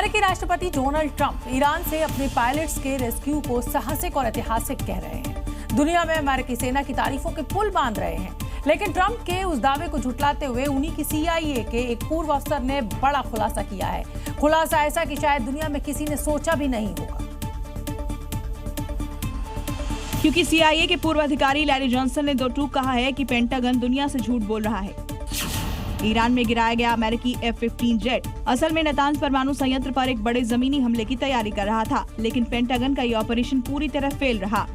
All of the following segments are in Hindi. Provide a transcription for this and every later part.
अमेरिकी राष्ट्रपति डोनाल्ड ट्रंप ईरान से अपने पायलट्स के रेस्क्यू को साहसिक और ऐतिहासिक कह रहे हैं। दुनिया में अमेरिकी सेना की तारीफों के पुल बांध रहे हैं, लेकिन ट्रंप के उस दावे को झुटलाते हुए उन्हीं की CIA के एक पूर्व अफसर ने बड़ा खुलासा किया है। खुलासा ऐसा कि शायद दुनिया में किसी ने सोचा भी नहीं होगा। क्योंकि CIA के पूर्व अधिकारी लैरी जॉनसन ने दो टूक कहा है कि पेंटागन दुनिया से झूठ बोल रहा है। ईरान में गिराया गया अमेरिकी F-15 जेट असल में नातांज परमाणु संयंत्र पर एक बड़े जमीनी हमले की तैयारी कर रहा था, लेकिन पेंटागन का यह ऑपरेशन पूरी तरह फेल रहा।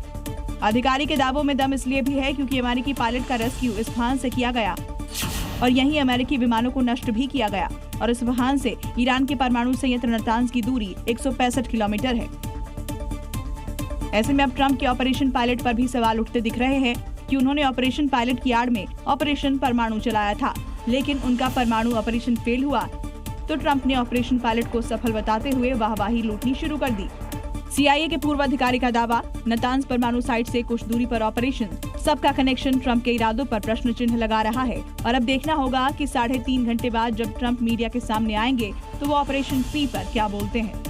अधिकारी के दावों में दम इसलिए भी है क्योंकि अमेरिकी पायलट का रेस्क्यू इस्फहान से किया गया और यहीं अमेरिकी विमानों को नष्ट भी किया गया और इस्फहान से ईरान के परमाणु संयंत्र नातांज की दूरी 165 किलोमीटर है। ऐसे में अब ट्रंप के ऑपरेशन पायलट पर भी सवाल उठते दिख रहे हैं कि उन्होंने ऑपरेशन पायलट की आड़ में ऑपरेशन परमाणु चलाया था, लेकिन उनका परमाणु ऑपरेशन फेल हुआ तो ट्रंप ने ऑपरेशन पायलट को सफल बताते हुए वाहवाही लूटनी शुरू कर दी। CIA के पूर्व अधिकारी का दावा, नातांज परमाणु साइट से कुछ दूरी पर ऑपरेशन, सबका कनेक्शन ट्रंप के इरादों पर प्रश्न चिन्ह लगा रहा है और अब देखना होगा कि 3.5 घंटे बाद जब ट्रंप मीडिया के सामने आएंगे तो वो ऑपरेशन P पर क्या बोलते हैं।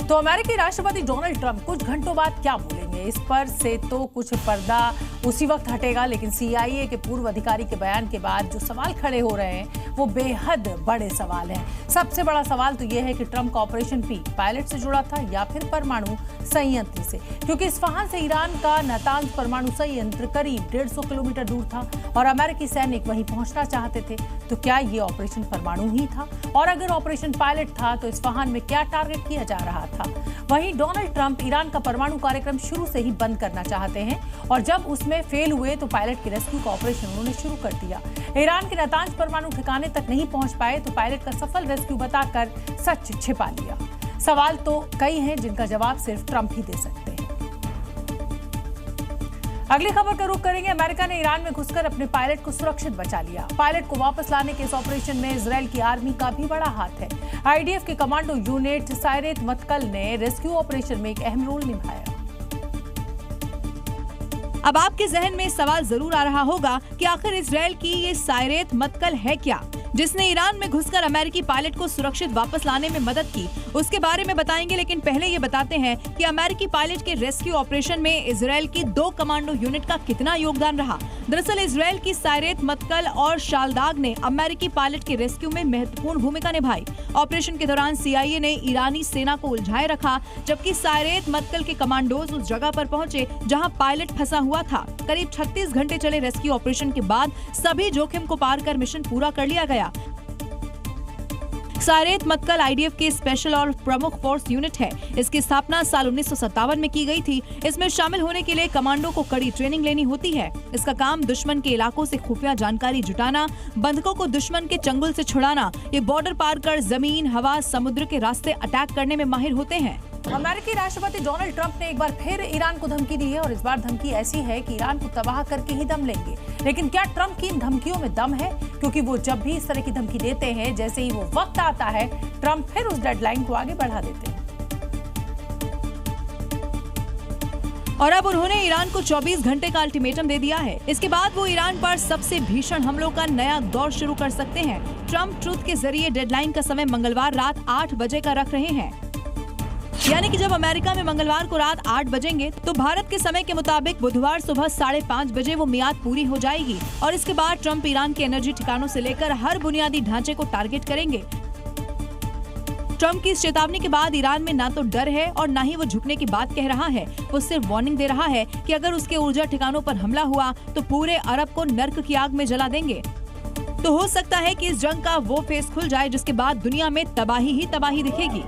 तो अमेरिकी राष्ट्रपति डोनाल्ड ट्रंप कुछ घंटों बाद क्या बोलेंगे, इस पर से तो कुछ पर्दा उसी वक्त हटेगा, लेकिन CIA के पूर्व अधिकारी के बयान के बाद जो सवाल खड़े हो रहे हैं वो बेहद बड़े सवाल हैं। सबसे बड़ा सवाल तो ये है कि ट्रंप का ऑपरेशन P पायलट से जुड़ा था या फिर परमाणु संयंत्र से, क्योंकि इस्फहान से ईरान का नातांज परमाणु संयंत्र करीब 150 किलोमीटर दूर था और अमेरिकी सैनिक वहीं पहुंचना चाहते थे। तो क्या ये ऑपरेशन परमाणु ही था? और अगर ऑपरेशन पायलट था तो इस्फहान में क्या टारगेट किया जा रहा था? वहीं डोनाल्ड ट्रंप ईरान का परमाणु कार्यक्रम शुरू से ही बंद करना चाहते हैं और जब उसमें फेल हुए तो पायलट के रेस्क्यू का ऑपरेशन उन्होंने शुरू कर दिया। ईरान के नातांज परमाणु ठिकाने तक नहीं पहुंच पाए तो पायलट का सफल रेस्क्यू बताकर सच छिपा लिया। सवाल तो कई हैं जिनका जवाब सिर्फ ट्रंप ही दे सकते हैं। अगली खबर का रुख करेंगे। अमेरिका ने ईरान में घुसकर अपने पायलट को सुरक्षित बचा लिया। पायलट को वापस लाने के इस ऑपरेशन में इजरायल की आर्मी का भी बड़ा हाथ है। IDF के कमांडो यूनिट सायरेत मतकल ने रेस्क्यू ऑपरेशन में एक अहम रोल निभाया। अब आपके जहन में सवाल जरूर आ रहा होगा कि आखिर इजरायल की ये सायरेत मतकल है क्या, जिसने ईरान में घुसकर अमेरिकी पायलट को सुरक्षित वापस लाने में मदद की। उसके बारे में बताएंगे, लेकिन पहले ये बताते हैं कि अमेरिकी पायलट के रेस्क्यू ऑपरेशन में इजरायल की 2 कमांडो यूनिट का कितना योगदान रहा। दरअसल इजरायल की सायरेत मतकल और शालदाग ने अमेरिकी पायलट के रेस्क्यू में महत्वपूर्ण भूमिका निभाई। ऑपरेशन के दौरान CIA ने ईरानी सेना को उलझाए रखा, जबकि सायरेत मतकल के कमांडोज उस जगह पर पहुंचे जहां पायलट फंसा हुआ था। करीब 36 घंटे चले रेस्क्यू ऑपरेशन के बाद सभी जोखिम को पार कर मिशन पूरा कर लिया गया। सायरेत मतकल IDF के स्पेशल और प्रमुख फोर्स यूनिट है। इसकी स्थापना साल 1957 में की गई थी। इसमें शामिल होने के लिए कमांडो को कड़ी ट्रेनिंग लेनी होती है। इसका काम दुश्मन के इलाकों से खुफिया जानकारी जुटाना, बंधकों को दुश्मन के चंगुल से छुड़ाना, ये बॉर्डर पार कर जमीन, हवा, समुद्र के रास्ते अटैक करने में माहिर होते हैं। अमेरिकी राष्ट्रपति डोनाल्ड ट्रंप ने एक बार फिर ईरान को धमकी दी है और इस बार धमकी ऐसी है कि ईरान को तबाह करके ही दम लेंगे। लेकिन क्या ट्रंप की इन धमकियों में दम है? क्योंकि वो जब भी इस तरह की धमकी देते हैं, जैसे ही वो वक्त आता है ट्रंप फिर उस डेडलाइन को आगे बढ़ा देते हैं। और अब उन्होंने ईरान को 24 घंटे का अल्टीमेटम दे दिया है। इसके बाद वो ईरान पर सबसे भीषण हमलों का नया दौर शुरू कर सकते हैं। ट्रंप ट्रूथ के जरिए डेडलाइन का समय मंगलवार रात 8 बजे का रख रहे हैं, यानी कि जब अमेरिका में मंगलवार को रात 8 बजेंगे तो भारत के समय के मुताबिक बुधवार सुबह 5:30 बजे वो मियाद पूरी हो जाएगी और इसके बाद ट्रंप ईरान के एनर्जी ठिकानों से लेकर हर बुनियादी ढांचे को टारगेट करेंगे। ट्रंप की इस चेतावनी के बाद ईरान में ना तो डर है और ना ही वो झुकने की बात कह रहा है। वो सिर्फ वार्निंग दे रहा है कि अगर उसके ऊर्जा ठिकानों पर हमला हुआ तो पूरे अरब को नर्क की आग में जला देंगे। तो हो सकता है कि इस जंग का वो फेस खुल जाए जिसके बाद दुनिया में तबाही ही तबाही दिखेगी।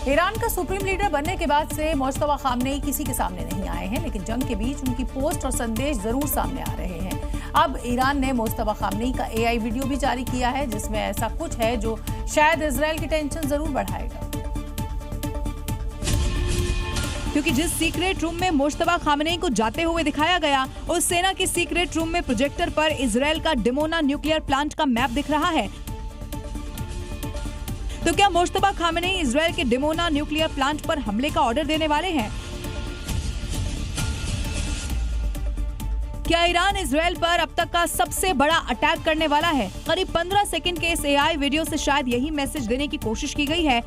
ईरान का सुप्रीम लीडर बनने के बाद से मुश्तबा खामनेई किसी के सामने नहीं आए हैं, लेकिन जंग के बीच उनकी पोस्ट और संदेश जरूर सामने आ रहे हैं। अब ईरान ने मुश्तबा खामनेई का AI वीडियो भी जारी किया है, जिसमें ऐसा कुछ है जो शायद इजरायल की टेंशन जरूर बढ़ाएगा। क्योंकि जिस सीक्रेट रूम में मुश्तबा खामनेई को जाते हुए दिखाया गया, उस सेना के सीक्रेट रूम में प्रोजेक्टर पर इजरायल का डिमोना न्यूक्लियर प्लांट का मैप दिख रहा है। तो क्या मुश्तबा खामनेई इजरायल के डिमोना न्यूक्लियर प्लांट पर हमले का ऑर्डर देने वाले हैं? क्या ईरान इजराइल पर अब तक का सबसे बड़ा अटैक करने वाला है? करीब 15 सेकंड के इस AI वीडियो से शायद यही मैसेज देने की कोशिश की गई है।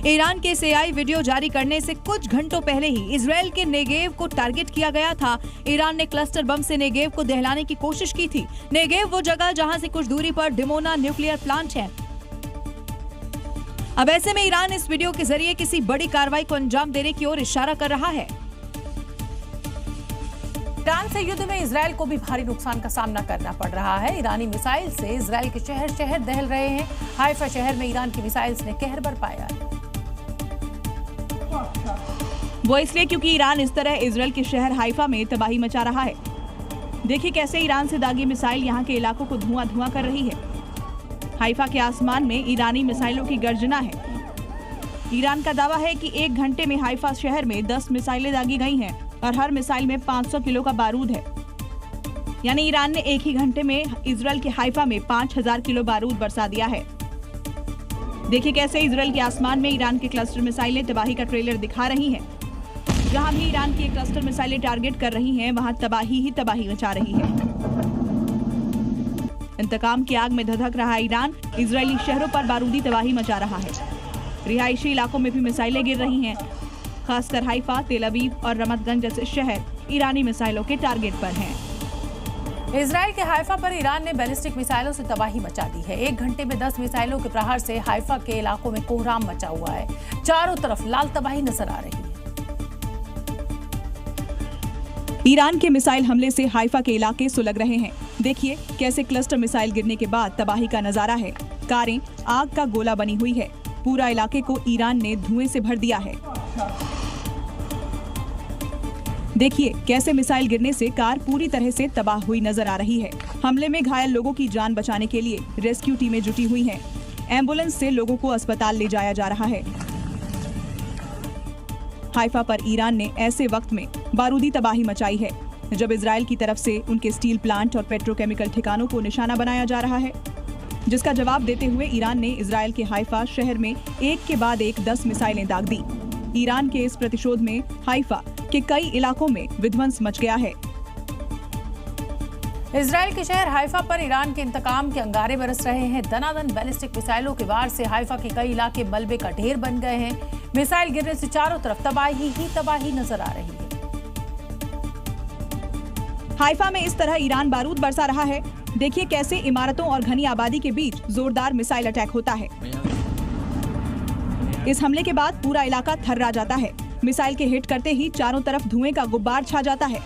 ईरान के इस AI वीडियो जारी करने से कुछ घंटों पहले ही इजराइल के नेगेव को टारगेट किया गया था। ईरान ने क्लस्टर बम से नेगेव को दहलाने की कोशिश की थी। नेगेव वो जगह जहां से कुछ दूरी पर डिमोना न्यूक्लियर प्लांट है। अब ऐसे में ईरान इस वीडियो के जरिए किसी बड़ी कार्रवाई को अंजाम देने की ओर इशारा कर रहा है। ईरान से युद्ध में इजराइल को भी भारी नुकसान का सामना करना पड़ रहा है। ईरानी मिसाइल से इजराइल के शहर शहर दहल रहे हैं। हाइफा शहर में ईरान की मिसाइल्स ने कहर बरपाया है। वो इसलिए क्योंकि ईरान इस तरह इजराइल के शहर हाइफा में तबाही मचा रहा है। देखिए कैसे ईरान से दागी मिसाइल यहाँ के इलाकों को धुआं धुआं कर रही है। हाइफा के आसमान में ईरानी मिसाइलों की गर्जना है। ईरान का दावा है कि 1 घंटे में हाइफा शहर में 10 मिसाइलें दागी गई हैं और हर मिसाइल में 500 किलो का बारूद है। यानी ईरान ने एक ही घंटे में इजराइल के हाइफा में 5000 किलो बारूद बरसा दिया है। देखिए कैसे इजराइल के आसमान में ईरान के क्लस्टर मिसाइलें तबाही का ट्रेलर दिखा रही हैं। जहां भी ईरान की क्लस्टर मिसाइलें टारगेट कर रही हैं, वहां तबाही ही तबाही मचा रही है। इंतकाम की आग में धधक रहा ईरान इजरायली शहरों पर बारूदी तबाही मचा रहा है। रिहायशी इलाकों में भी मिसाइलें गिर रही हैं। खासकर हाइफा, तेल अवीव और रमतगंज जैसे शहर ईरानी मिसाइलों के टारगेट पर हैं। इजराइल के हाइफा पर ईरान ने बैलिस्टिक मिसाइलों से तबाही मचा दी है। 1 घंटे में 10 मिसाइलों के प्रहार से हाइफा के इलाकों में कोहराम मचा हुआ है। चारों तरफ लाल तबाही नजर आ रही है। ईरान के मिसाइल हमले से हाइफा के इलाके सुलग रहे हैं। देखिए कैसे क्लस्टर मिसाइल गिरने के बाद तबाही का नजारा है। कारें आग का गोला बनी हुई है। पूरा इलाके को ईरान ने धुएं से भर दिया है। देखिए कैसे मिसाइल गिरने से कार पूरी तरह से तबाह हुई नजर आ रही है। हमले में घायल लोगों की जान बचाने के लिए रेस्क्यू टीमें जुटी हुई हैं। एम्बुलेंस से लोगों को अस्पताल ले जाया जा रहा है। हाइफा पर ईरान ने ऐसे वक्त में बारूदी तबाही मचाई है जब इजराइल की तरफ से उनके स्टील प्लांट और पेट्रोकेमिकल ठिकानों को निशाना बनाया जा रहा है, जिसका जवाब देते हुए ईरान ने इजराइल के हाइफा शहर में एक के बाद एक 10 मिसाइलें दाग दी। ईरान के इस प्रतिशोध में हाइफा के कई इलाकों में विध्वंस मच गया है। इजराइल के शहर हाइफा पर ईरान के इंतकाम के अंगारे बरस रहे हैं। दनादन बैलिस्टिक मिसाइलों के वार से हाइफा के कई इलाके मलबे का ढेर बन गए हैं। मिसाइल गिरने से चारों तरफ तबाही ही तबाही नजर आ रही है। हाइफा में इस तरह ईरान बारूद बरसा रहा है। देखिए कैसे इमारतों और घनी आबादी के बीच जोरदार मिसाइल अटैक होता है। इस हमले के बाद पूरा इलाका थर्रा जाता है। मिसाइल के हिट करते ही चारों तरफ धुएं का गुब्बार छा जाता है।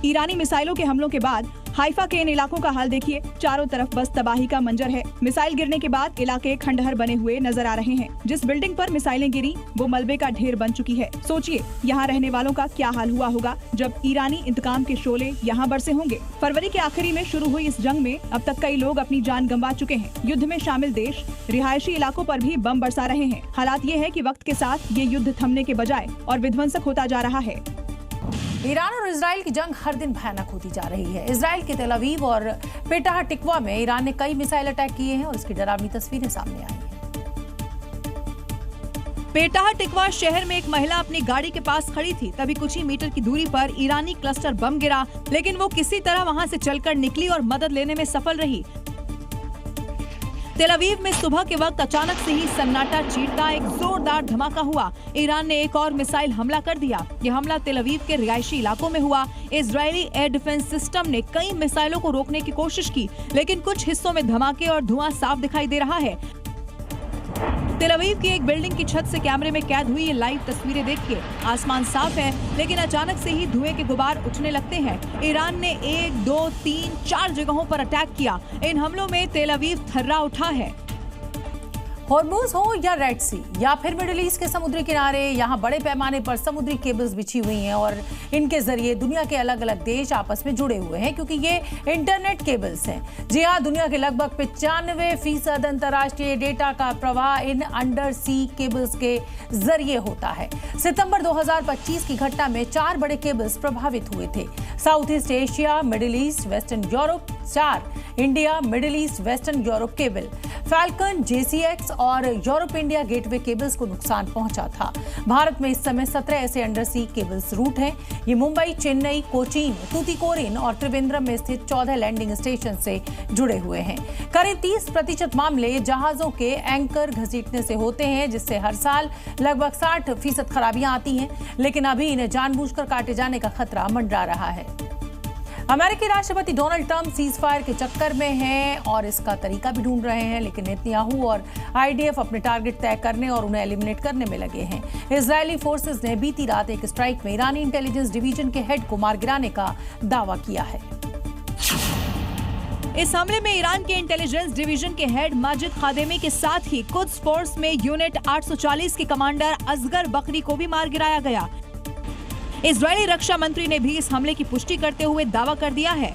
ईरानी मिसाइलों के हमलों के बाद हाइफा के इन इलाकों का हाल देखिए। चारों तरफ बस तबाही का मंजर है। मिसाइल गिरने के बाद इलाके खंडहर बने हुए नजर आ रहे हैं। जिस बिल्डिंग पर मिसाइलें गिरी वो मलबे का ढेर बन चुकी है। सोचिए यहाँ रहने वालों का क्या हाल हुआ होगा जब ईरानी इंतकाम के शोले यहाँ बरसे होंगे। फरवरी के आखिरी में शुरू हुई इस जंग में अब तक कई लोग अपनी जान गंवा चुके हैं। युद्ध में शामिल देश रिहायशी इलाकों पर भी बम बरसा रहे हैं। हालात ये है कि वक्त के साथ ये युद्ध थमने के बजाय और विध्वंसक होता जा रहा है। ईरान और इजराइल की जंग हर दिन भयानक होती जा रही है। इजराइल के तेल अवीव और पेटाह टिकवा में ईरान ने कई मिसाइल अटैक किए हैं और इसकी डरावनी तस्वीरें सामने आई हैं। पेटाह टिकवा शहर में एक महिला अपनी गाड़ी के पास खड़ी थी। तभी कुछ ही मीटर की दूरी पर ईरानी क्लस्टर बम गिरा, लेकिन वो किसी तरह वहां से चलकर निकली और मदद लेने में सफल रही। तेल अवीव में सुबह के वक्त अचानक से ही सन्नाटा चीरता एक जोरदार धमाका हुआ। ईरान ने एक और मिसाइल हमला कर दिया। यह हमला तेल अवीव के रिहायशी इलाकों में हुआ। इजरायली एयर डिफेंस सिस्टम ने कई मिसाइलों को रोकने की कोशिश की, लेकिन कुछ हिस्सों में धमाके और धुआं साफ दिखाई दे रहा है। तेल अवीव की एक बिल्डिंग की छत से कैमरे में कैद हुई ये लाइव तस्वीरें देखिए। आसमान साफ है, लेकिन अचानक से ही धुएं के गुबार उठने लगते हैं। ईरान ने 1, 2, 3, 4 जगहों पर अटैक किया। इन हमलों में तेल अवीव थर्रा उठा है। हॉर्मुज हो या रेड सी या फिर मिडिल ईस्ट के समुद्री किनारे, यहाँ बड़े पैमाने पर समुद्री केबल्स बिछी हुई हैं और इनके जरिए दुनिया के अलग अलग देश आपस में जुड़े हुए हैं, क्योंकि ये इंटरनेट केबल्स हैं। जी हाँ, दुनिया के लगभग 95% अंतर्राष्ट्रीय डेटा का प्रवाह इन अंडर सी केबल्स के जरिए होता है। सितंबर 2025 की घटना में 4 बड़े केबल्स प्रभावित हुए थे। South east Asia, middle east, western Europe 4, India, middle east, western Europe cable. Falcon, JCX और यूरोप इंडिया गेटवे केबल्स को नुकसान पहुंचा था। भारत में इस समय 17 ऐसे अंडर सी केबल्स रूट हैं। ये मुंबई, चेन्नई, कोचीन, तूतीकोरिन और त्रिवेंद्रम में स्थित 14 लैंडिंग स्टेशन से जुड़े हुए हैं। करीब 30% मामले जहाजों के एंकर घसीटने से होते हैं, जिससे हर साल लगभग 60% खराबियां आती हैं, लेकिन अभी इन्हें जानबूझकर काटे जाने का खतरा मंडरा रहा है। अमेरिकी राष्ट्रपति डोनाल्ड ट्रंप सीज फायर के चक्कर में हैं और इसका तरीका भी ढूंढ रहे हैं, लेकिन नेतन्याहू और IDF अपने टारगेट तय करने और उन्हें एलिमिनेट करने में लगे हैं। इजरायली फोर्सेस ने बीती रात एक स्ट्राइक में ईरानी इंटेलिजेंस डिवीजन के हेड को मार गिराने का दावा किया है। इस हमले में ईरान के इंटेलिजेंस डिवीजन के हेड माजिद खादेमी के साथ ही कुद्स फोर्स में यूनिट 840 के कमांडर असगर बकरी को भी मार गिराया गया। इजरायली रक्षा मंत्री ने भी इस हमले की पुष्टि करते हुए दावा कर दिया है।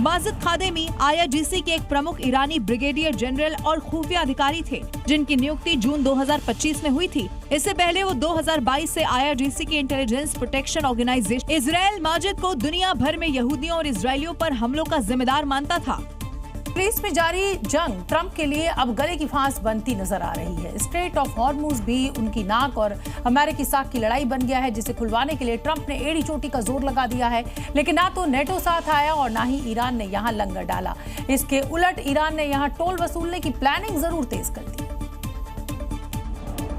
माजिद खादेमी IRGC के एक प्रमुख ईरानी ब्रिगेडियर जनरल और खुफिया अधिकारी थे, जिनकी नियुक्ति जून 2025 में हुई थी। इससे पहले वो 2022 से IRGC की intelligence protection organisation Israel Majid को दुनिया भर में यहूदियों और इजरायलियों पर हमलों का जिम्मेदार मानता था। ग्रीस में जारी जंग ट्रंप के लिए अब गले की फांस बनती नजर आ रही है। स्ट्रेट ऑफ हॉर्मुज भी उनकी नाक और अमेरिकी साख की लड़ाई बन गया है, जिसे खुलवाने के लिए ट्रंप ने एड़ी चोटी का जोर लगा दिया है, लेकिन ना तो नेटो साथ आया और ना ही ईरान ने यहां लंगर डाला। इसके उलट ईरान ने यहां टोल वसूलने की प्लानिंग जरूर तेज कर दी,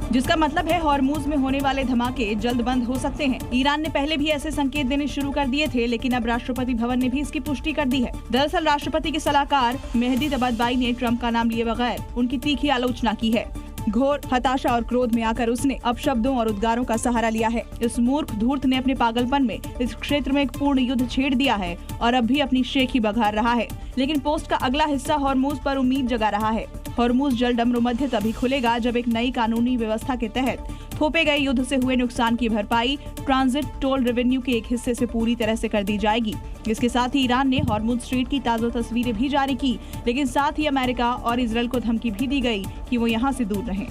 जिसका मतलब है हॉर्मुज में होने वाले धमाके जल्द बंद हो सकते हैं। ईरान ने पहले भी ऐसे संकेत देने शुरू कर दिए थे, लेकिन अब राष्ट्रपति भवन ने भी इसकी पुष्टि कर दी है। दरअसल राष्ट्रपति के सलाहकार मेहदी तबताबाई ने ट्रंप का नाम लिए बगैर उनकी तीखी आलोचना की है। घोर हताशा और क्रोध में आकर उसने अपशब्दों और उद्गारों का सहारा लिया है। इस मूर्ख धूर्त ने अपने पागलपन में इस क्षेत्र में एक पूर्ण युद्ध छेड़ दिया है और अब भी अपनी शेखी बघार रहा है। लेकिन पोस्ट का अगला हिस्सा हॉर्मुज पर उम्मीद जगा रहा है। हॉर्मुज जल डमरू मध्य तभी खुलेगा जब एक नई कानूनी व्यवस्था के तहत थोपे गए युद्ध से हुए नुकसान की भरपाई ट्रांजिट टोल रेवेन्यू के एक हिस्से से पूरी तरह से कर दी जाएगी। इसके साथ ही ईरान ने हॉर्मुज स्ट्रेट की ताज़ा तस्वीरें भी जारी की, लेकिन साथ ही अमेरिका और इजरायल को धमकी भी दी गई कि वो यहाँ से दूर रहें।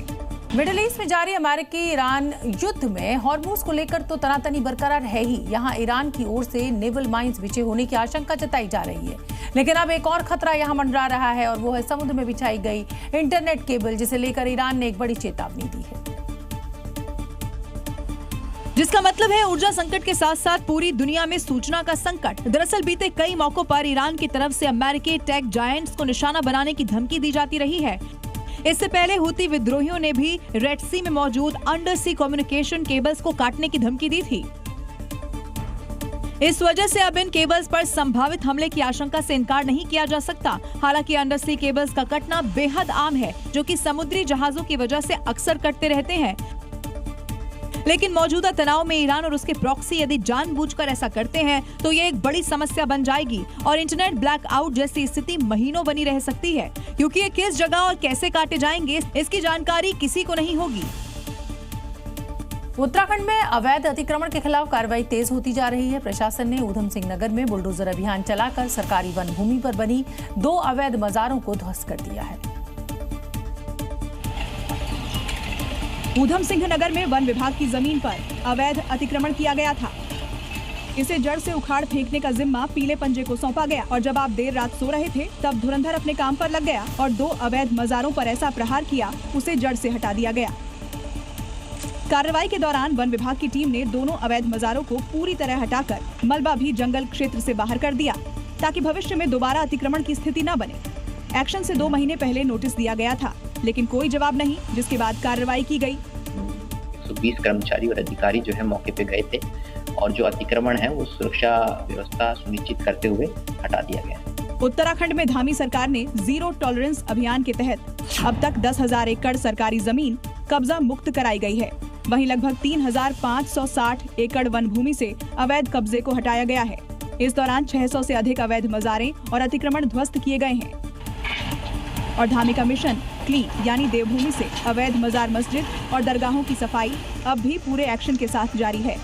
मिडिल ईस्ट में जारी अमेरिकी ईरान युद्ध में हॉर्मुज को लेकर तो तनातनी बरकरार है ही। यहां ईरान की ओर से नेवल माइंस बिछे होने की आशंका जताई जा रही है, लेकिन अब एक और खतरा यहां मंडरा रहा है और वो है समुद्र में बिछाई गई इंटरनेट केबल, जिसे लेकर ईरान ने एक बड़ी चेतावनी दी है। जिसका मतलब है ऊर्जा संकट के साथ साथ पूरी दुनिया में सूचना का संकट। दरअसल बीते कई मौकों पर ईरान की तरफ से अमेरिकी टेक जायंट्स को निशाना बनाने की धमकी दी जाती रही है। इससे पहले हुती विद्रोहियों ने भी रेड सी में मौजूद अंडर सी कम्युनिकेशन केबल्स को काटने की धमकी दी थी। इस वजह से अब इन केबल्स पर संभावित हमले की आशंका से इनकार नहीं किया जा सकता। हालांकि अंडर सी केबल्स का कटना बेहद आम है, जो कि समुद्री जहाजों की वजह से अक्सर कटते रहते हैं। लेकिन मौजूदा तनाव में ईरान और उसके प्रॉक्सी यदि जानबूझकर ऐसा करते हैं तो ये एक बड़ी समस्या बन जाएगी और इंटरनेट ब्लैकआउट जैसी स्थिति महीनों बनी रह सकती है, क्योंकि ये किस जगह और कैसे काटे जाएंगे इसकी जानकारी किसी को नहीं होगी। उत्तराखंड में अवैध अतिक्रमण के खिलाफ कार्रवाई तेज होती जा रही है। प्रशासन ने ऊधम सिंह नगर में बुलडोजर अभियान चलाकर सरकारी वन भूमि पर बनी 2 अवैध मजारों को ध्वस्त कर दिया है। ऊधम सिंह नगर में वन विभाग की जमीन पर अवैध अतिक्रमण किया गया था। इसे जड़ से उखाड़ फेंकने का जिम्मा पीले पंजे को सौंपा गया और जब आप देर रात सो रहे थे तब धुरंधर अपने काम पर लग गया और 2 अवैध मजारों पर ऐसा प्रहार किया, उसे जड़ से हटा दिया गया। कार्रवाई के दौरान वन विभाग की टीम ने दोनों अवैध मजारों को पूरी तरह हटाकर मलबा भी जंगल क्षेत्र से बाहर कर दिया, ताकि भविष्य में दोबारा अतिक्रमण की स्थिति न बने। एक्शन से 2 महीने पहले नोटिस दिया गया था, लेकिन कोई जवाब नहीं, जिसके बाद कार्रवाई की गई। 120 कर्मचारी और अधिकारी जो है मौके पे गए थे और जो अतिक्रमण है वो सुरक्षा व्यवस्था सुनिश्चित करते हुए हटा दिया गया। उत्तराखंड में धामी सरकार ने जीरो टॉलरेंस अभियान के तहत अब तक 10,000 एकड़ सरकारी जमीन कब्जा मुक्त कराई गई है। वहीं लगभग 3,560 एकड़ वन भूमि से अवैध कब्जे को हटाया गया है। इस दौरान 600 से अधिक अवैध मजारें और अतिक्रमण ध्वस्त किए गए हैं। और धामी का मिशन क्लीन यानी देवभूमि से अवैध मजार मस्जिद और दरगाहों की सफाई अब भी पूरे एक्शन के साथ जारी है।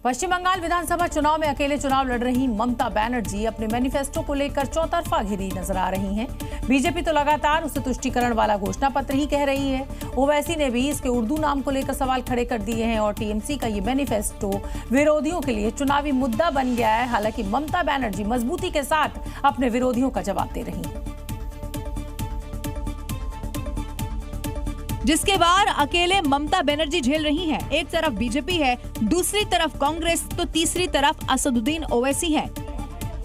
पश्चिम बंगाल विधानसभा चुनाव में अकेले चुनाव लड़ रही ममता बनर्जी अपने मैनिफेस्टो को लेकर चौतरफा घिरी नजर आ रही हैं। बीजेपी तो लगातार उसे तुष्टीकरण वाला घोषणा पत्र ही कह रही है। ओवैसी ने भी इसके उर्दू नाम को लेकर सवाल खड़े कर दिए हैं और टीएमसी का ये मैनिफेस्टो विरोधियों के लिए चुनावी मुद्दा बन गया है। हालांकि ममता बनर्जी मजबूती के साथ अपने विरोधियों का जवाब दे रही हैं। जिसके बाद अकेले ममता बनर्जी झेल रही हैं। एक तरफ बीजेपी है, दूसरी तरफ कांग्रेस, तो तीसरी तरफ असदुद्दीन ओवैसी है।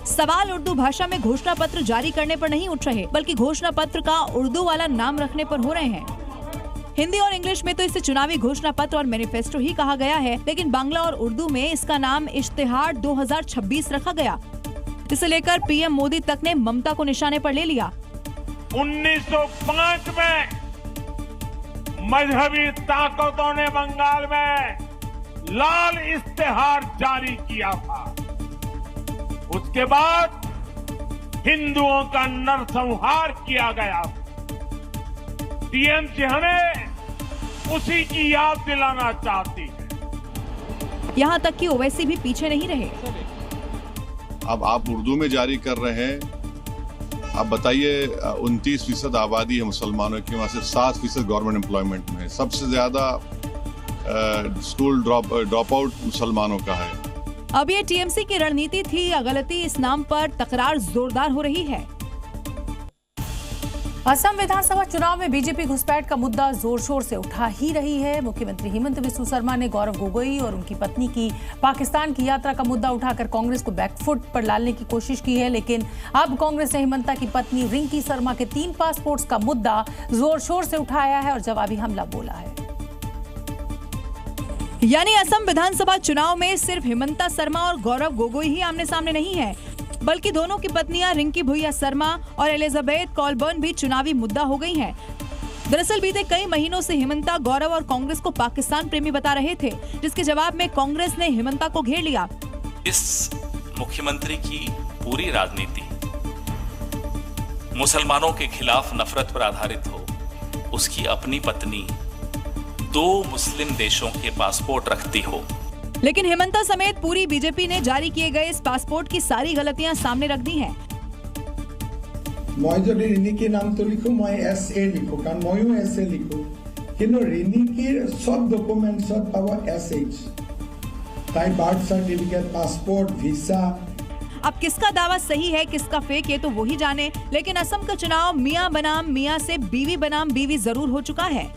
सवाल उर्दू भाषा में घोषणा पत्र जारी करने पर नहीं उठ रहे, बल्कि घोषणा पत्र का उर्दू वाला नाम रखने पर हो रहे हैं। हिंदी और इंग्लिश में तो इसे चुनावी घोषणा पत्र और मैनिफेस्टो ही कहा गया है, लेकिन बांग्ला और उर्दू में इसका नाम इश्तिहार 2026 रखा गया। इसे लेकर पीएम मोदी तक ने ममता को निशाने पर ले लिया। 1905 में मजहबी ताकतों ने बंगाल में लाल इश्तिहार जारी किया था। उसके बाद हिंदुओं का नरसंहार किया गया। टीएमसी हमें उसी की याद दिलाना चाहती है। यहाँ तक कि ओवैसी भी पीछे नहीं रहे। अब आप उर्दू में जारी कर रहे हैं। आप बताइए, 29% आबादी है मुसलमानों की, वहाँ सिर्फ 7% गवर्नमेंट एम्प्लॉयमेंट में है। सबसे ज्यादा स्कूल ड्रॉप आउट मुसलमानों का है। अब ये टीएमसी की रणनीति थी या गलती, इस नाम पर तकरार जोरदार हो रही है। असम विधानसभा चुनाव में बीजेपी घुसपैठ का मुद्दा जोर शोर से उठा ही रही है। मुख्यमंत्री हेमंत बिस्वा शर्मा ने गौरव गोगोई और उनकी पत्नी की पाकिस्तान की यात्रा का मुद्दा उठाकर कांग्रेस को बैकफुट पर डालने की कोशिश की है, लेकिन अब कांग्रेस ने हेमंता की पत्नी रिंकी शर्मा के 3 पासपोर्ट्स का मुद्दा जोर शोर से उठाया है और जवाबी हमला बोला है। यानी असम विधानसभा चुनाव में सिर्फ हेमंता शर्मा और गौरव गोगोई ही आमने सामने नहीं है, बल्कि दोनों की पत्नियां रिंकी भुइया शर्मा और एलिजाबेथ कॉलबर्न भी चुनावी मुद्दा हो गई हैं। दरअसल बीते कई महीनों से हेमंता गौरव और कांग्रेस को पाकिस्तान प्रेमी बता रहे थे, जिसके जवाब में कांग्रेस ने हेमंता को घेर लिया। इस मुख्यमंत्री की पूरी राजनीति मुसलमानों के खिलाफ नफरत पर आधारित हो। उसकी अपनी पत्नी 2 मुस्लिम देशों के पासपोर्ट रखती हो। लेकिन हेमंता समेत पूरी बीजेपी ने जारी किए गए इस पासपोर्ट की सारी गलतियां सामने रख दी हैं। मैं যদি রিনিকির নাম তো লিখো, मैं SA লিখো, কারণ মইও SA লিখো, কিন্তু রিনিকির সব ডকুমেন্টসত পাব SH। তাই বার্থ সার্টিফিকেট, पासपोर्ट, वीसा। अब किसका दावा सही है, किसका फेक, ये तो वो ही जाने। लेकिन असम का चुनाव मियां बनाम मियां से बीवी बनाम बीवी जरूर हो चुका है।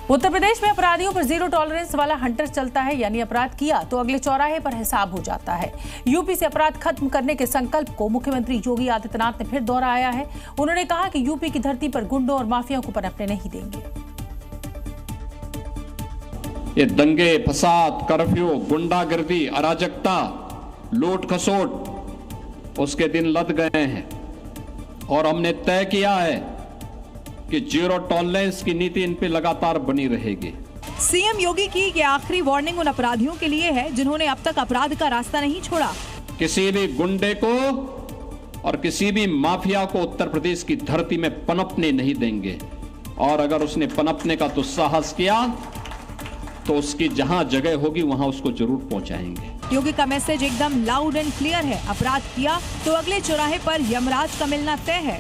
उत्तर प्रदेश में अपराधियों पर जीरो टॉलरेंस वाला हंटर चलता है, यानी अपराध किया तो अगले चौराहे पर हिसाब हो जाता है। यूपी से अपराध खत्म करने के संकल्प को मुख्यमंत्री योगी आदित्यनाथ ने फिर दोहराया है। उन्होंने कहा कि यूपी की धरती पर गुंडों और माफिया को पनपने नहीं देंगे। ये दंगे, फसाद, कर्फ्यू, गुंडागर्दी, अराजकता, लूट खसोट उसके दिन लद गए हैं और हमने तय किया है कि जीरो टॉलरेंस की नीति इन पे लगातार बनी रहेगी। सीएम योगी की ये आखिरी वार्निंग उन अपराधियों के लिए है जिन्होंने अब तक अपराध का रास्ता नहीं छोड़ा। किसी भी गुंडे को और किसी भी माफिया को उत्तर प्रदेश की धरती में पनपने नहीं देंगे, और अगर उसने पनपने का दुस्साहस किया तो उसकी जहां जगह होगी वहां उसको जरूर पहुंचाएंगे। योगी का मैसेज एकदम लाउड एंड क्लियर है। अपराध किया तो अगले चौराहे पर यमराज का मिलना तय है।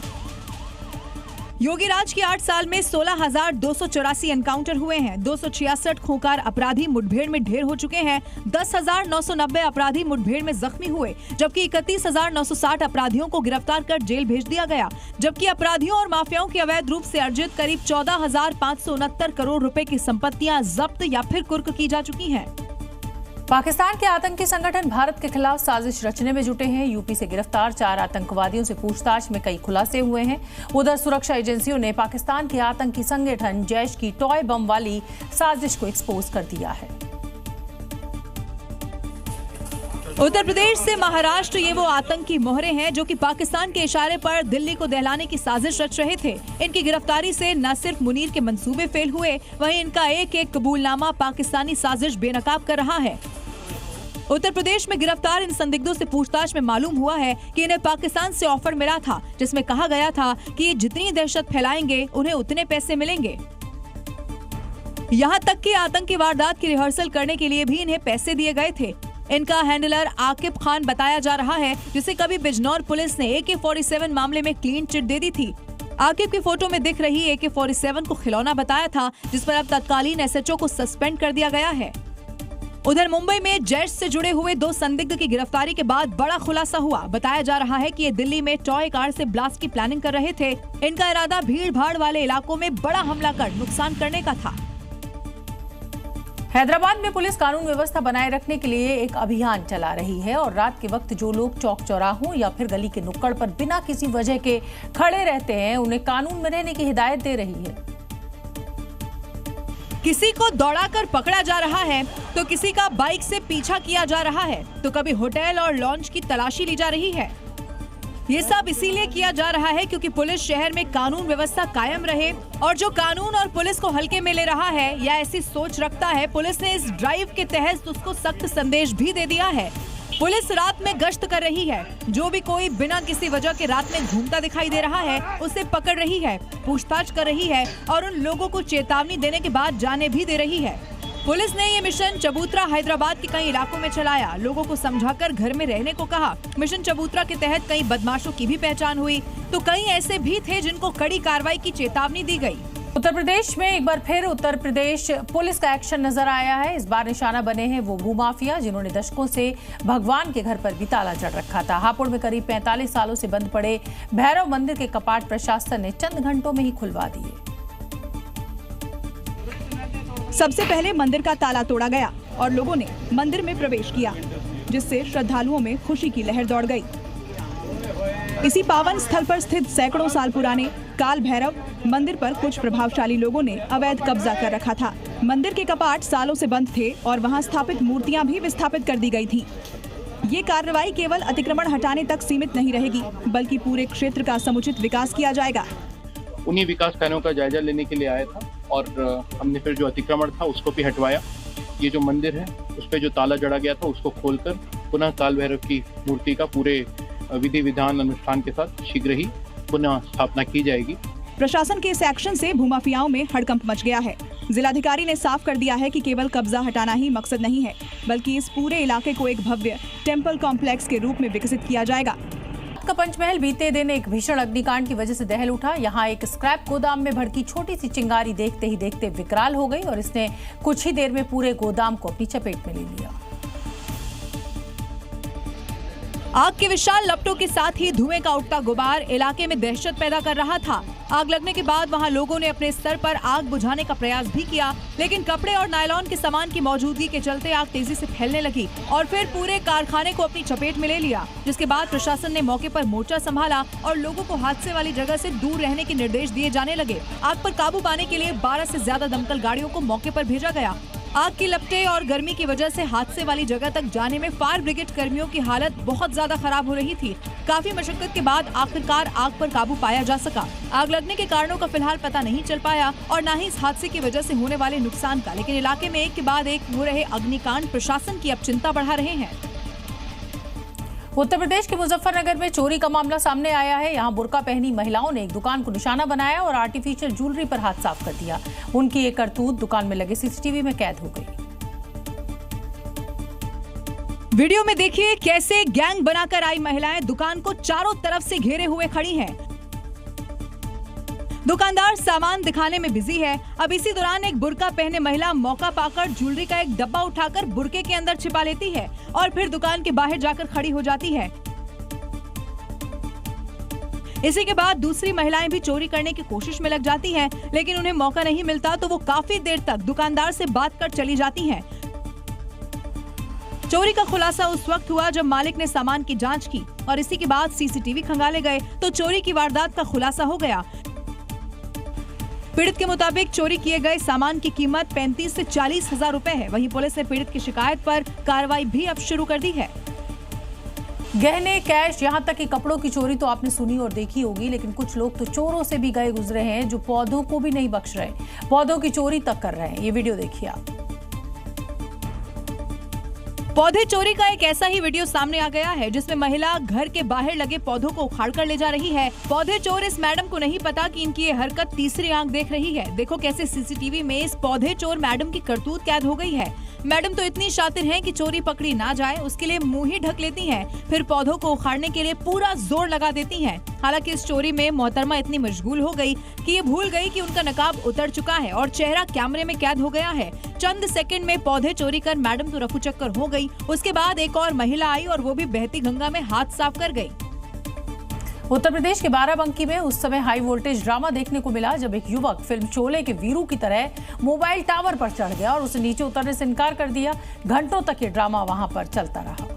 योगी राज के 8 साल में 16,284 एनकाउंटर हुए हैं। 266 खूंखार अपराधी मुठभेड़ में ढेर हो चुके हैं। 10,990 अपराधी मुठभेड़ में जख्मी हुए, जबकि 31,960 अपराधियों को गिरफ्तार कर जेल भेज दिया गया। जबकि अपराधियों और माफियाओं के अवैध रूप से अर्जित करीब 14,569 करोड़ रुपए की संपत्तियां जब्त या फिर कुर्क की जा चुकी हैं। पाकिस्तान के आतंकी संगठन भारत के खिलाफ साजिश रचने में जुटे हैं। यूपी से गिरफ्तार 4 आतंकवादियों से पूछताछ में कई खुलासे हुए हैं। उधर सुरक्षा एजेंसियों ने पाकिस्तान के आतंकी संगठन जैश की टॉय बम वाली साजिश को एक्सपोज कर दिया है। उत्तर प्रदेश से महाराष्ट्र ये वो आतंकी मोहरे हैं जो कि पाकिस्तान के इशारे पर दिल्ली को दहलाने की साजिश रच रहे थे। इनकी गिरफ्तारी से न सिर्फ मुनीर के मंसूबे फेल हुए, वहीं इनका एक एक कबूलनामा पाकिस्तानी साजिश बेनकाब कर रहा है। उत्तर प्रदेश में गिरफ्तार इन संदिग्धों से पूछताछ में मालूम हुआ है कि इन्हें पाकिस्तान से ऑफर मिला था, जिसमें कहा गया था कि ये जितनी दहशत फैलाएंगे उन्हें उतने पैसे मिलेंगे। यहाँ तक कि आतंकी वारदात की रिहर्सल करने के लिए भी इन्हें पैसे दिए गए थे। इनका हैंडलर आकिब खान बताया जा रहा है, जिसे कभी बिजनौर पुलिस ने AK-47 मामले में क्लीन चिट दे दी थी। आकिब की फोटो में दिख रही AK-47 को खिलौना बताया था, जिस पर अब तत्कालीन SHO को सस्पेंड कर दिया गया है। उधर मुंबई में जेट्स से जुड़े हुए 2 संदिग्ध की गिरफ्तारी के बाद बड़ा खुलासा हुआ। बताया जा रहा है कि ये दिल्ली में टॉय कार से ब्लास्ट की प्लानिंग कर रहे थे। इनका इरादा भीड़ भाड़ वाले इलाकों में बड़ा हमला कर नुकसान करने का था। हैदराबाद में पुलिस कानून व्यवस्था बनाए रखने के लिए एक अभियान चला रही है और रात के वक्त जो लोग चौक चौराहों या फिर गली के नुक्कड़ पर बिना किसी वजह के खड़े रहते हैं, उन्हें कानून में रहने की हिदायत दे रही है। किसी को दौड़ाकर पकड़ा जा रहा है तो किसी का बाइक से पीछा किया जा रहा है, तो कभी होटल और लॉन्ज की तलाशी ली जा रही है। ये सब इसीलिए किया जा रहा है क्योंकि पुलिस शहर में कानून व्यवस्था कायम रहे, और जो कानून और पुलिस को हल्के में ले रहा है या ऐसी सोच रखता है, पुलिस ने इस ड्राइव के तहत उसको सख्त संदेश भी दे दिया है। पुलिस रात में गश्त कर रही है। जो भी कोई बिना किसी वजह के रात में घूमता दिखाई दे रहा है, उसे पकड़ रही है, पूछताछ कर रही है और उन लोगों को चेतावनी देने के बाद जाने भी दे रही है। पुलिस ने ये मिशन चबूतरा हैदराबाद के कई इलाकों में चलाया। लोगों को समझाकर घर में रहने को कहा। मिशन चबूतरा के तहत कई बदमाशों की भी पहचान हुई, तो कई ऐसे भी थे जिनको कड़ी कार्रवाई की चेतावनी दी गई। उत्तर प्रदेश में एक बार फिर उत्तर प्रदेश पुलिस का एक्शन नजर आया है। इस बार निशाना बने हैं वो भूमाफिया जिन्होंने दशकों से भगवान के घर पर भी ताला जड़ रखा था। हापुड़ में करीब 45 सालों से बंद पड़े भैरव मंदिर के कपाट प्रशासन ने चंद घंटों में ही खुलवा दिए। सबसे पहले मंदिर का ताला तोड़ा गया और लोगों ने मंदिर में प्रवेश किया, जिससे श्रद्धालुओं में खुशी की लहर दौड़ गई। इसी पावन स्थल पर स्थित सैकड़ों साल पुराने काल भैरव मंदिर पर कुछ प्रभावशाली लोगों ने अवैध कब्जा कर रखा था। मंदिर के कपाट सालों से बंद थे और वहां स्थापित मूर्तियां भी विस्थापित कर दी गई थी। ये कार्रवाई केवल अतिक्रमण हटाने तक सीमित नहीं रहेगी, बल्कि पूरे क्षेत्र का समुचित विकास किया जाएगा। उन्हीं विकास कार्यों का जायजा लेने के लिए आया था और हमने फिर जो अतिक्रमण था उसको भी हटवाया। ये जो मंदिर है उस पे जो ताला जड़ा गया था उसको खोलकर पुनः काल भैरव की मूर्ति का पूरे विधि विधान अनुष्ठान के साथ शीघ्र ही पुनः स्थापना की जाएगी। प्रशासन के इस एक्शन से भूमाफियाओं में हड़कंप मच गया है। जिलाधिकारी ने साफ कर दिया है कि केवल कब्जा हटाना ही मकसद नहीं है, बल्कि इस पूरे इलाके को एक भव्य टेम्पल कॉम्प्लेक्स के रूप में विकसित किया जाएगा। का पंचमहल बीते दिन एक भीषण अग्निकांड की वजह से दहल उठा। यहाँ एक स्क्रैप गोदाम में भड़की छोटी सी चिंगारी देखते ही देखते विकराल हो गई और इसने कुछ ही देर में पूरे गोदाम को अपनी चपेट में ले लिया। आग के विशाल लपटों के साथ ही धुएं का उठता गुबार इलाके में दहशत पैदा कर रहा था। आग लगने के बाद वहां लोगों ने अपने स्तर पर आग बुझाने का प्रयास भी किया, लेकिन कपड़े और नायलॉन के सामान की मौजूदगी के चलते आग तेजी से फैलने लगी और फिर पूरे कारखाने को अपनी चपेट में ले लिया। जिसके बाद प्रशासन ने मौके पर मोर्चा संभाला और लोगों को हादसे वाली जगह से दूर रहने के निर्देश दिए जाने लगे। आग पर काबू पाने के लिए 12 से ज्यादा दमकल गाड़ियों को मौके पर भेजा गया। आग की लपटें और गर्मी की वजह से हादसे वाली जगह तक जाने में फायर ब्रिगेड कर्मियों की हालत बहुत ज्यादा खराब हो रही थी। काफी मशक्कत के बाद आखिरकार आग पर काबू पाया जा सका। आग लगने के कारणों का फिलहाल पता नहीं चल पाया और न ही इस हादसे की वजह से होने वाले नुकसान का, लेकिन इलाके में एक के बाद एक हो रहे अग्निकांड प्रशासन की अब चिंता बढ़ा रहे हैं। उत्तर प्रदेश के मुजफ्फरनगर में चोरी का मामला सामने आया है। यहाँ बुर्का पहनी महिलाओं ने एक दुकान को निशाना बनाया और आर्टिफिशियल ज्वेलरी पर हाथ साफ कर दिया। उनकी एक करतूत दुकान में लगे सीसीटीवी में कैद हो गई। वीडियो में देखिए कैसे गैंग बनाकर आई महिलाएं दुकान को चारों तरफ से घेरे हुए खड़ी हैं। दुकानदार सामान दिखाने में बिजी है। अब इसी दौरान एक बुर्का पहने महिला मौका पाकर ज्वेलरी का एक डब्बा उठाकर बुर्के के अंदर छिपा लेती है और फिर दुकान के बाहर जाकर खड़ी हो जाती है। इसी के बाद दूसरी महिलाएं भी चोरी करने की कोशिश में लग जाती हैं, लेकिन उन्हें मौका नहीं मिलता तो वो काफी देर तक दुकानदार से बात कर चली जाती हैं। चोरी का खुलासा उस वक्त हुआ जब मालिक ने सामान की जांच की और इसी के बाद सीसीटीवी खंगाले गए तो चोरी की वारदात का खुलासा हो गया। पीड़ित के मुताबिक चोरी किए गए सामान की कीमत 35 से 40 हजार रुपए है। वहीं पुलिस ने पीड़ित की शिकायत पर कार्रवाई भी अब शुरू कर दी है। गहने, कैश, यहाँ तक कि कपड़ों की चोरी तो आपने सुनी और देखी होगी, लेकिन कुछ लोग तो चोरों से भी गए गुजरे हैं जो पौधों को भी नहीं बख्श रहे, पौधों की चोरी तक कर रहे हैं। ये वीडियो देखिए आप। पौधे चोरी का एक ऐसा ही वीडियो सामने आ गया है जिसमें महिला घर के बाहर लगे पौधों को उखाड़ कर ले जा रही है। पौधे चोर इस मैडम को नहीं पता कि इनकी ये हरकत तीसरी आंख देख रही है। देखो कैसे सीसीटीवी में इस पौधे चोर मैडम की करतूत कैद हो गई है। मैडम तो इतनी शातिर हैं कि चोरी पकड़ी ना जाए उसके लिए मुंह ही ढक लेती हैं, फिर पौधों को उखाड़ने के लिए पूरा जोर लगा देती हैं। हालांकि इस चोरी में मोहतरमा इतनी मशगूल हो गई कि ये भूल गई कि उनका नकाब उतर चुका है और चेहरा कैमरे में कैद हो गया है। चंद सेकंड में पौधे चोरी कर मैडम तो रफू चक्कर हो गई। उसके बाद एक और महिला आई और वो भी बहती गंगा में हाथ साफ कर गई। उत्तर प्रदेश के बाराबंकी में उस समय हाई वोल्टेज ड्रामा देखने को मिला जब एक युवक फिल्म शोले के वीरू की तरह मोबाइल टावर पर चढ़ गया और उसे नीचे उतरने से इनकार कर दिया। घंटों तक ये ड्रामा वहां पर चलता रहा।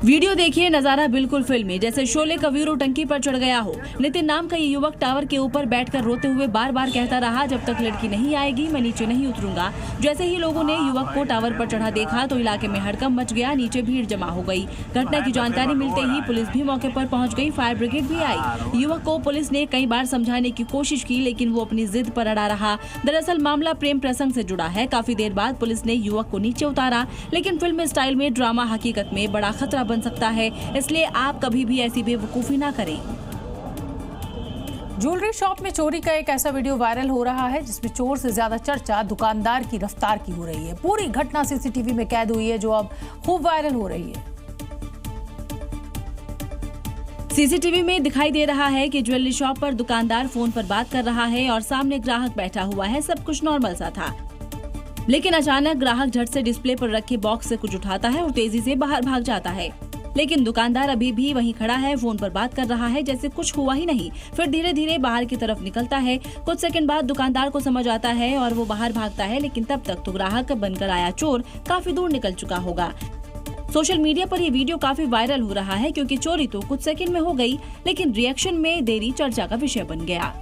वीडियो देखिए, नजारा बिल्कुल फिल्मी, जैसे शोले का वीरू टंकी पर चढ़ गया हो। नितिन नाम का ये युवक टावर के ऊपर बैठकर रोते हुए बार बार कहता रहा, जब तक लड़की नहीं आएगी मैं नीचे नहीं उतरूंगा। जैसे ही लोगों ने युवक को टावर पर चढ़ा देखा तो इलाके में हड़कंप मच गया, नीचे भीड़ जमा हो गई। घटना की जानकारी मिलते ही पुलिस भी मौके पर पहुंच गई, फायर ब्रिगेड भी आई। युवक को पुलिस ने कई बार समझाने की कोशिश की लेकिन वो अपनी जिद पर अड़ा रहा। दरअसल मामला प्रेम प्रसंग से जुड़ा है। काफी देर बाद पुलिस ने युवक को नीचे उतारा, लेकिन फिल्म स्टाइल में ड्रामा हकीकत में बड़ा खतरा बन सकता है, इसलिए आप कभी भी ऐसी बेवकूफी ना करें। ज्वेलरी शॉप में चोरी का एक ऐसा वीडियो वायरल हो रहा है जिसमें चोर से ज्यादा चर्चा दुकानदार की रफ्तार की हो रही है। पूरी घटना सीसीटीवी में कैद हुई है जो अब खूब वायरल हो रही है। सीसीटीवी में दिखाई दे रहा है कि ज्वेलरी शॉप पर दुकानदार फोन पर बात कर रहा है और सामने ग्राहक बैठा हुआ है। सब कुछ नॉर्मल सा था, लेकिन अचानक ग्राहक झट से डिस्प्ले पर रखे बॉक्स से कुछ उठाता है और तेजी से बाहर भाग जाता है। लेकिन दुकानदार अभी भी वहीं खड़ा है, फोन पर बात कर रहा है जैसे कुछ हुआ ही नहीं। फिर धीरे धीरे बाहर की तरफ निकलता है। कुछ सेकंड बाद दुकानदार को समझ आता है और वो बाहर भागता है, लेकिन तब तक तो ग्राहक बनकर आया चोर काफी दूर निकल चुका होगा। सोशल मीडिया पर ये वीडियो काफी वायरल हो रहा है क्योंकि चोरी तो कुछ सेकंड में हो गई, लेकिन रिएक्शन में देरी चर्चा का विषय बन गया।